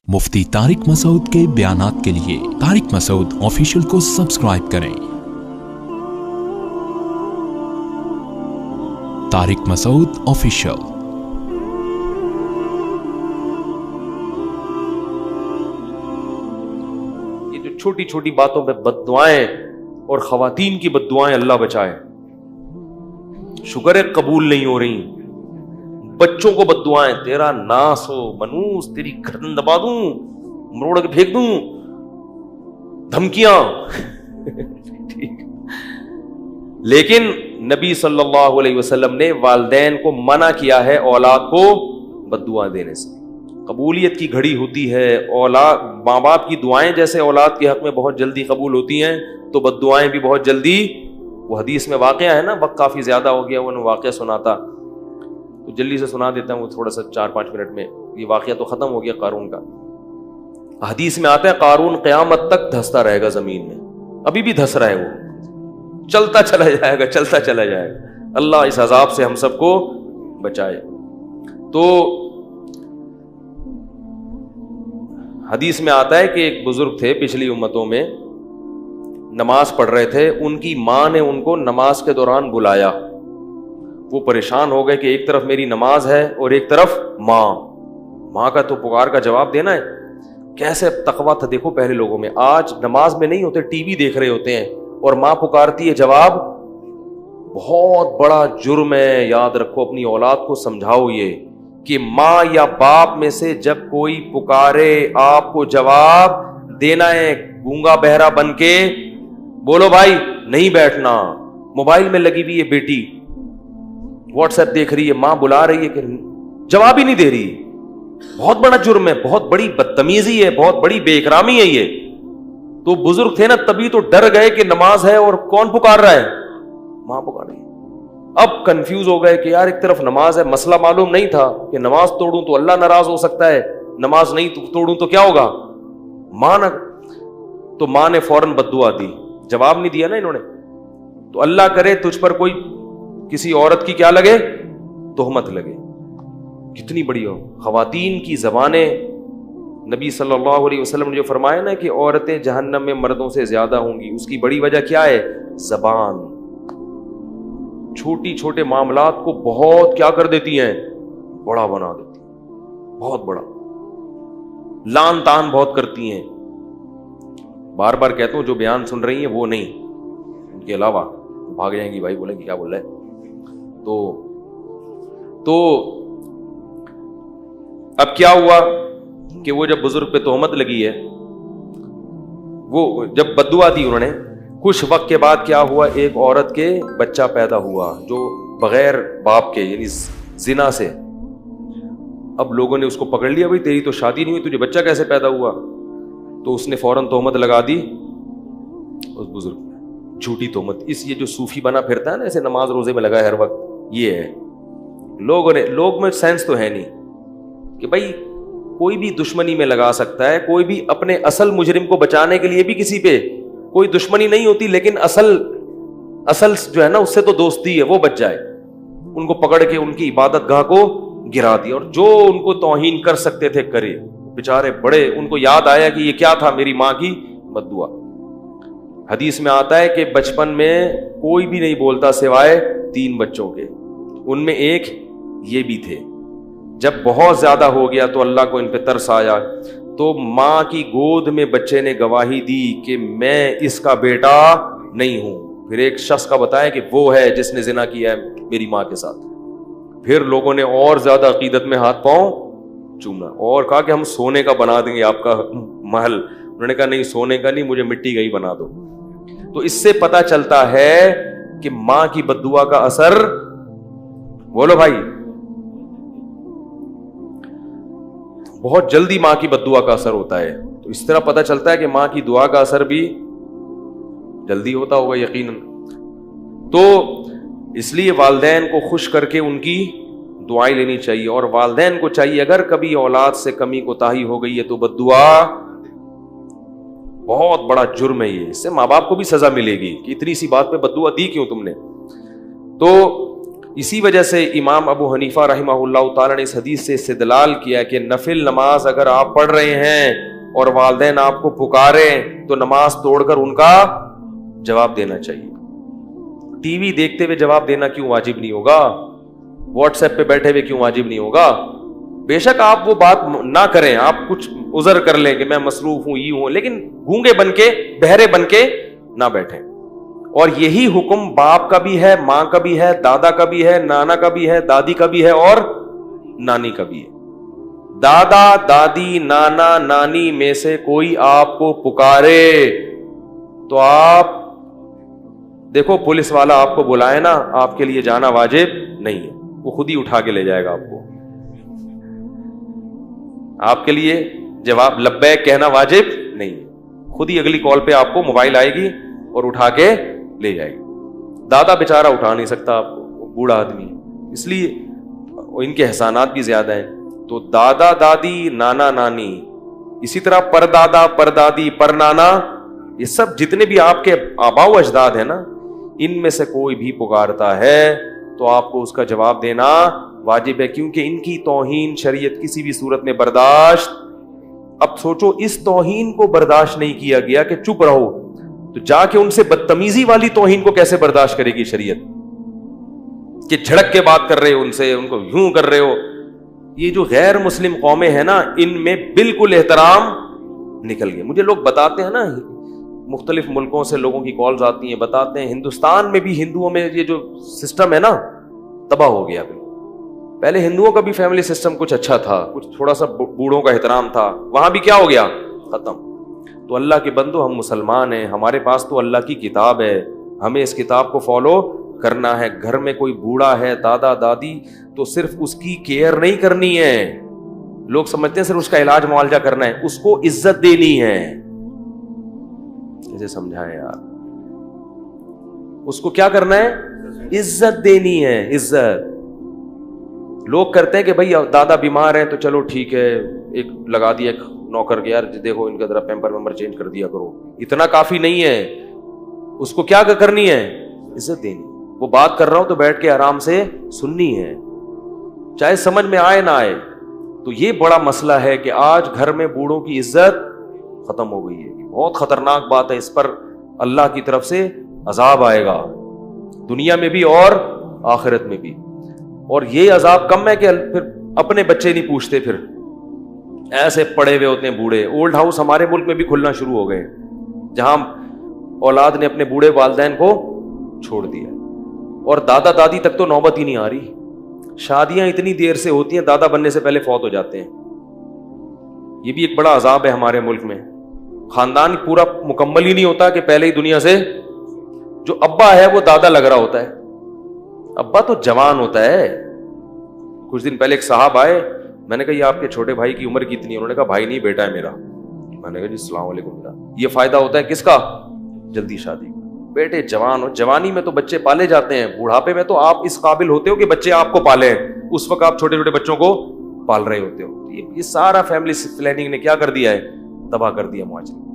मुफ्ती तारिक मसूद के बयानात के लिए तारिक मसूद ऑफिशियल को सब्सक्राइब करें। तारिक मसूद ऑफिशियल। ये जो छोटी छोटी बातों पे बद्दुआएं और खवातीन की बद्दुआएं, अल्लाह बचाए, शुक्र है कबूल नहीं हो रही। बच्चों को बद्दुआएं, तेरा नास हो मनूस, तेरी गर्दन दबा दूं, मरोड़ के फेंक दूं, धमकियां ठीक। लेकिन नबी सल्लल्लाहु अलैहि वसल्लम ने वालिदैन को मना किया है औलाद को बद्दुआएं देने से। कबूलियत की घड़ी होती है, औलाद माँ बाप की दुआएं जैसे औलाद के हक में बहुत जल्दी कबूल होती हैं, तो बद्दुआएं भी बहुत जल्दी। वो हदीस में वाक़या है ना, वक्त काफी ज्यादा हो गया, वो वाक़या सुनाता तो जल्दी से सुना देता हूँ, थोड़ा सा 4-5 मिनट में। ये वाक़या तो खत्म हो गया कारून का। हदीस में आता है कारून क़यामत तक धंसता रहेगा जमीन में, अभी भी धंस रहा है, वो चलता चला जाएगा, चलता चला जाएगा। अल्लाह इस अजाब से हम सबको बचाए। तो हदीस में आता है कि एक बुजुर्ग थे पिछली उम्मतों में, नमाज पढ़ रहे थे, उनकी माँ ने उनको नमाज के दौरान बुलाया। वो परेशान हो गए कि एक तरफ मेरी नमाज है और एक तरफ माँ का तो पुकार का जवाब देना है। कैसे तकवा था देखो पहले लोगों में। आज नमाज में नहीं होते, टीवी देख रहे होते हैं और माँ पुकारती है, जवाब। बहुत बड़ा जुर्म है। याद रखो, अपनी औलाद को समझाओ ये कि माँ या बाप में से जब कोई पुकारे, आपको जवाब देना है। गूंगा बहरा बन के बोलो भाई नहीं बैठना। मोबाइल में लगी हुई है बेटी, व्हाट्सएप देख रही है, मां बुला रही है कि जवाब ही नहीं दे रही। बहुत बड़ा जुर्म है, बहुत बड़ी बदतमीजी है, बहुत बड़ी बेइकरामी है ये। तो बुजुर्ग थे ना, तभी तो डर गए कि नमाज है और कौन पुकार रहा है, मां पुकार रही है। अब कंफ्यूज हो गए कि यार एक तरफ नमाज है, मसला मालूम नहीं था कि नमाज तोड़ूं तो अल्लाह नाराज हो सकता है, नमाज नहीं तोड़ूं तो क्या होगा, मां ना। तो मां ने फौरन बद्दुआ दी, जवाब नहीं दिया ना इन्होंने। तो अल्लाह करे तुझ पर कोई किसी औरत की क्या लगे, तोहमत लगे। कितनी बड़ी हो खवातीन की जबानें। नबी सल्लल्लाहु अलैहि वसल्लम ने जो फरमाया ना कि औरतें जहन्नम में मर्दों से ज्यादा होंगी, उसकी बड़ी वजह क्या है, जबान। छोटी छोटे मामलात को बहुत क्या कर देती हैं, बड़ा बना देती हैं, बहुत बड़ा लान तान बहुत करती हैं। बार बार कहता हूं, जो बयान सुन रही हैं वो नहीं, उनके अलावा भाग जाएंगी, भाई बोलेंगे क्या बोल रहा है। तो अब क्या हुआ कि वो जब बुजुर्ग पे तोहमत लगी है, वो जब बद्दुआ दी उन्होंने, कुछ वक्त के बाद क्या हुआ, एक औरत के बच्चा पैदा हुआ जो बगैर बाप के, यानी जिना से। अब लोगों ने उसको पकड़ लिया, भाई तेरी तो शादी नहीं हुई, तुझे बच्चा कैसे पैदा हुआ। तो उसने फौरन तोहमत लगा दी उस बुजुर्ग, झूठी तोहमत। इस ये जो सूफी बना फिरता है ना, ऐसे नमाज रोजे में लगा है हर वक्त, ये है। लोग में सेंस तो है नहीं कि भाई कोई भी दुश्मनी में लगा सकता है, कोई भी अपने असल मुजरिम को बचाने के लिए भी किसी पे कोई दुश्मनी नहीं होती, लेकिन असल जो है ना उससे तो दोस्ती है, वो बच जाए। उनको पकड़ के उनकी इबादत गाह को गिरा दिया, और जो उनको तौहीन कर सकते थे करे। बेचारे बड़े, उनको याद आया कि ये क्या था, मेरी माँ की बद्दुआ। हदीस में आता है कि बचपन में कोई भी नहीं बोलता सिवाय 3 बच्चों के, उनमें एक ये भी थे। जब बहुत ज्यादा हो गया तो अल्लाह को इन पे तरस आया, तो माँ की गोद में बच्चे ने गवाही दी कि मैं इसका बेटा नहीं हूं। फिर एक शख्स का बताया कि वो है जिसने जिना किया है मेरी माँ के साथ। फिर लोगों ने और ज्यादा अकीदत में हाथ पांव चूमा और कहा कि हम सोने का बना देंगे आपका महल। उन्होंने कहा नहीं, सोने का नहीं, मुझे मिट्टी का ही बना दो। तो इससे पता चलता है कि मां की बद्दुआ का असर, बोलो भाई, बहुत जल्दी मां की बद्दुआ का असर होता है। तो इस तरह पता चलता है कि मां की दुआ का असर भी जल्दी होता होगा यकीनन। तो इसलिए वालिदैन को खुश करके उनकी दुआएं लेनी चाहिए। और वालिदैन को चाहिए, अगर कभी औलाद से कमी कोताही हो गई है तो बद्दुआ बहुत बड़ा जुर्म है ये, इससे माँ बाप को भी सजा मिलेगी कि इतनी सी बात पे बद्दुआ दी क्यों तुमने। तो اسی وجہ سے امام ابو حنیفہ رحمہ اللہ تعالیٰ نے اس حدیث سے استدلال کیا کہ نفل نماز اگر آپ پڑھ رہے ہیں اور والدین آپ کو پکاریں تو نماز توڑ کر ان کا جواب دینا چاہیے. ٹی وی دیکھتے ہوئے جواب دینا کیوں واجب نہیں ہوگا؟ واٹس ایپ پہ بیٹھے ہوئے کیوں واجب نہیں ہوگا؟ بے شک آپ وہ بات نہ کریں, آپ کچھ عذر کر لیں کہ میں مصروف ہوں, یہ ہوں, لیکن گونگے بن کے, بہرے بن کے نہ بیٹھیں. اور یہی حکم باپ کا بھی ہے, ماں کا بھی ہے, دادا کا بھی ہے, نانا کا بھی ہے, دادی کا بھی ہے اور نانی کا بھی ہے. دادا دادی نانا نانی میں سے کوئی آپ کو پکارے تو آپ دیکھو, پولیس والا آپ کو بلائے نا, آپ کے لیے جانا واجب نہیں ہے, وہ خود ہی اٹھا کے لے جائے گا آپ کو. آپ کے لیے جواب لبیک کہنا واجب نہیں ہے, خود ہی اگلی کال پہ آپ کو موبائل آئے گی اور اٹھا کے لے جائے گی. دادا بیچارہ اٹھا نہیں سکتا آپ کو, بوڑھا آدمی, اس لیے ان کے احسانات بھی زیادہ ہیں. تو دادا دادی نانا نانی, اسی طرح پر دادا پر دادی پر نانا, یہ سب جتنے بھی آپ کے آباء و اجداد ہیں نا, ان میں سے کوئی بھی پکارتا ہے تو آپ کو اس کا جواب دینا واجب ہے, کیونکہ ان کی توہین شریعت کسی بھی صورت میں برداشت. اب سوچو, اس توہین کو برداشت نہیں کیا گیا کہ چپ رہو, تو جا کے ان سے بدتمیزی والی توہین کو کیسے برداشت کرے گی شریعت, کہ جھڑک کے بات کر رہے ہو ان سے, ان کو یوں کر رہے ہو. یہ جو غیر مسلم قومیں ہیں نا, ان میں بالکل احترام نکل گئے. مجھے لوگ بتاتے ہیں نا, مختلف ملکوں سے لوگوں کی کالز آتی ہیں, بتاتے ہیں ہندوستان میں بھی ہندوؤں میں یہ جو سسٹم ہے نا تباہ ہو گیا. پہلے ہندوؤں کا بھی فیملی سسٹم کچھ اچھا تھا, کچھ تھوڑا سا بوڑھوں کا احترام تھا, وہاں بھی کیا ہو گیا, ختم. تو اللہ کے بندو, ہم مسلمان ہیں, ہمارے پاس تو اللہ کی کتاب ہے, ہمیں اس کتاب کو فالو کرنا ہے. گھر میں کوئی بوڑھا ہے, دادا دادی, تو صرف اس کی کیئر نہیں کرنی ہے. لوگ سمجھتے ہیں صرف اس کا علاج معالجہ کرنا ہے, اس کو عزت دینی ہے. اسے سمجھائیں یار, اس کو کیا کرنا ہے, عزت دینی ہے, عزت. لوگ کرتے ہیں کہ بھائی دادا بیمار ہیں تو چلو ٹھیک ہے, ایک لگا دیا ایک نوکر کے, یار دیکھو ان کا ذرا پیمپر ویمپر چینج کر دیا کرو. اتنا کافی نہیں ہے, اس کو کیا کرنی ہے, عزت دینی. وہ بات کر رہا ہوں تو بیٹھ کے آرام سے سننی ہے, چاہے سمجھ میں آئے نہ آئے. تو یہ بڑا مسئلہ ہے کہ آج گھر میں بوڑھوں کی عزت ختم ہو گئی ہے. بہت خطرناک بات ہے, اس پر اللہ کی طرف سے عذاب آئے گا, دنیا میں بھی اور آخرت میں بھی. اور یہ عذاب کم ہے کہ پھر اپنے بچے نہیں پوچھتے, پھر ایسے پڑے ہوئے ہوتے ہیں بوڑھے. اولڈ ہاؤس ہمارے ملک میں بھی کھلنا شروع ہو گئے, جہاں اولاد نے اپنے بوڑھے والدین کو چھوڑ دیا, اور دادا دادی تک تو نوبت ہی نہیں آ رہی. شادیاں اتنی دیر سے ہوتی ہیں, دادا بننے سے پہلے فوت ہو جاتے ہیں. یہ بھی ایک بڑا عذاب ہے ہمارے ملک میں. خاندان پورا مکمل ہی نہیں ہوتا کہ پہلے ہی دنیا سے جو ابا ہے وہ دادا لگ رہا ہوتا ہے. ابا تو جوان ہوتا ہے. کچھ دن پہلے ایک صاحب آئے, میں نے کہا یہ آپ کے چھوٹے بھائی کی عمر کتنی ہے؟ انہوں نے کہا بھائی نہیں, بیٹا ہے میرا. میں نے کہا جی السلام علیکم. یہ فائدہ ہوتا ہے کس کا, جلدی شادی. بیٹے جوان ہو, جوانی میں تو بچے پالے جاتے ہیں, بڑھاپے میں تو آپ اس قابل ہوتے ہو کہ بچے آپ کو پالیں, اس وقت آپ چھوٹے چھوٹے بچوں کو پال رہے ہوتے ہو. یہ سارا فیملی پلاننگ نے کیا کر دیا ہے, تباہ کر دیا معاشرے.